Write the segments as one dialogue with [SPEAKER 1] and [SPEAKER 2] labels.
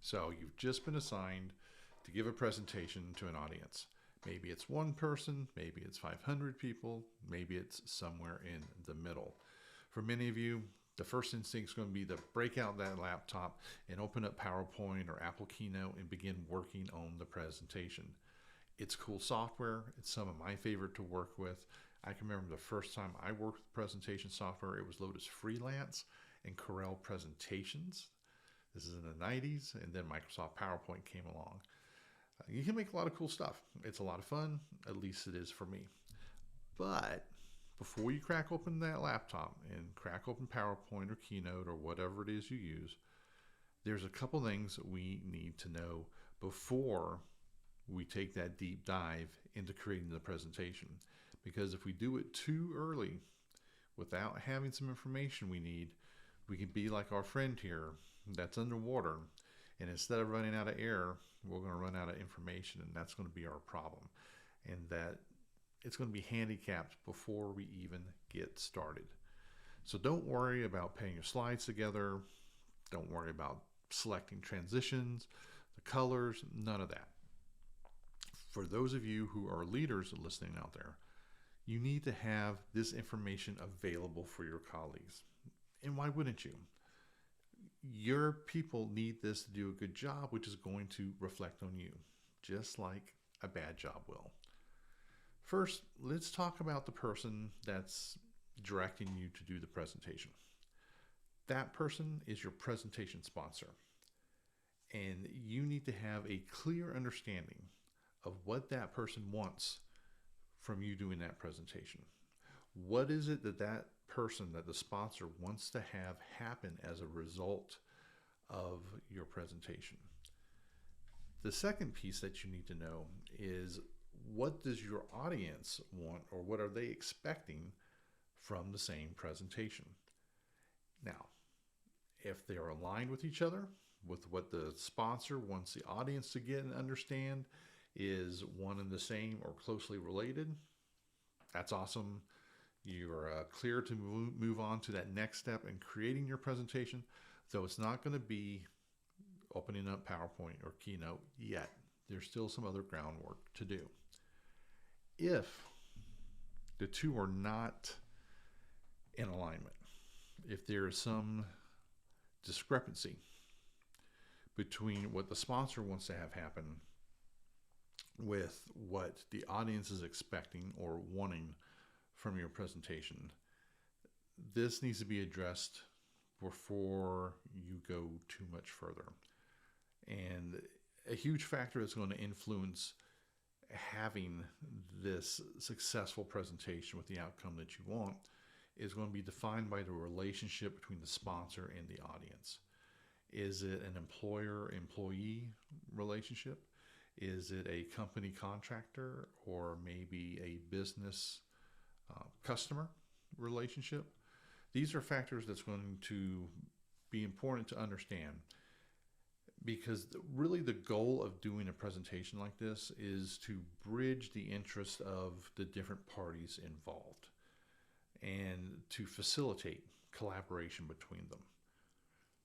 [SPEAKER 1] So you've just been assigned to give a presentation to an audience. Maybe it's one person, maybe it's 500 people, maybe it's somewhere in the middle. For many of you, the first instinct is going to be to break out that laptop and open up PowerPoint or Apple Keynote and begin working on the presentation. It's cool software. It's some of my favorite to work with. I can remember the first time I worked with presentation software, it was Lotus Freelance and Corel Presentations. This is in the 90s, and then Microsoft PowerPoint came along. You can make a lot of cool stuff. It's a lot of fun, at least it is for me. But before you crack open that laptop and crack open PowerPoint or Keynote or whatever it is you use, there's a couple things that we need to know before we take that deep dive into creating the presentation. Because if we do it too early without having some information we need, we can be like our friend here that's underwater, and instead of running out of air, we're going to run out of information, and that's going to be our problem. And that it's going to be handicapped before we even get started. So don't worry about putting your slides together. Don't worry about selecting transitions, the colors, none of that. For those of you who are leaders listening out there, you need to have this information available for your colleagues. And why wouldn't you? Your people need this to do a good job, which is going to reflect on you, just like a bad job will. First, let's talk about the person that's directing you to do the presentation. That person is your presentation sponsor. And you need to have a clear understanding of what that person wants from you doing that presentation. What is it that that person, that the sponsor wants to have happen as a result of your presentation? The second piece that you need to know is, what does your audience want, or what are they expecting from the same presentation? Now, if they are aligned with each other, with what the sponsor wants the audience to get and understand is one and the same or closely related, that's awesome. You're clear to move on to that next step in creating your presentation, though it's not going to be opening up PowerPoint or Keynote yet. There's still some other groundwork to do. If the two are not in alignment, if there is some discrepancy between what the sponsor wants to have happen with what the audience is expecting or wanting from your presentation, this needs to be addressed before you go too much further. And a huge factor that's going to influence having this successful presentation with the outcome that you want is going to be defined by the relationship between the sponsor and the audience. Is it an employer-employee relationship? Is it a company contractor, or maybe a business customer relationship? These are factors that's going to be important to understand, because really the goal of doing a presentation like this is to bridge the interest of the different parties involved and to facilitate collaboration between them.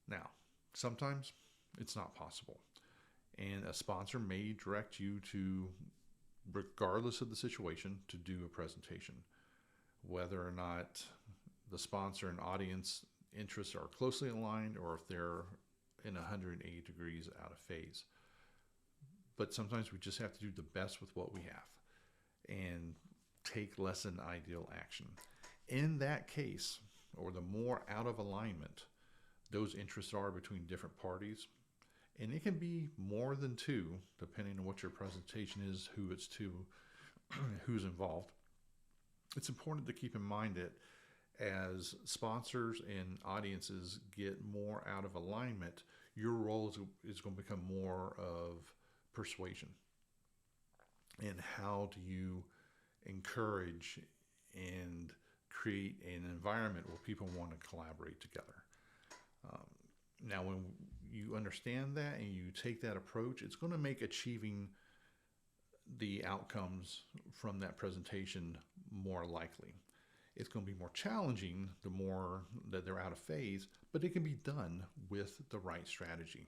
[SPEAKER 1] Now, sometimes it's not possible, and a sponsor may direct you to, regardless of the situation, to do a presentation. Whether or not the sponsor and audience interests are closely aligned, or if they're in 180 degrees out of phase. But sometimes we just have to do the best with what we have and take less than ideal action. In that case, or the more out of alignment those interests are between different parties, and it can be more than two, depending on what your presentation is, who it's to, who's involved. It's important to keep in mind that as sponsors and audiences get more out of alignment, your role is going to become more of persuasion. And how do you encourage and create an environment where people want to collaborate together? Now, when you understand that and you take that approach, it's going to make achieving the outcomes from that presentation more likely. It's going to be more challenging the more that they're out of phase, but it can be done with the right strategy.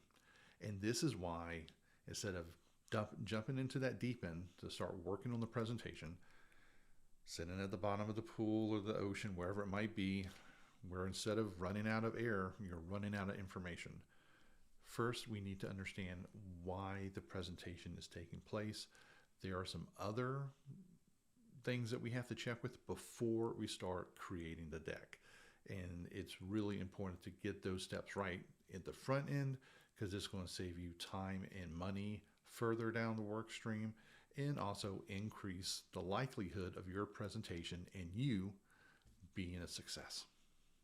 [SPEAKER 1] And this is why, instead of jumping into that deep end to start working on the presentation, sitting at the bottom of the pool or the ocean, wherever it might be, where instead of running out of air, you're running out of information. First, we need to understand why the presentation is taking place. There are some other things that we have to check with before we start creating the deck. And it's really important to get those steps right at the front end, because it's going to save you time and money further down the work stream, and also increase the likelihood of your presentation and you being a success.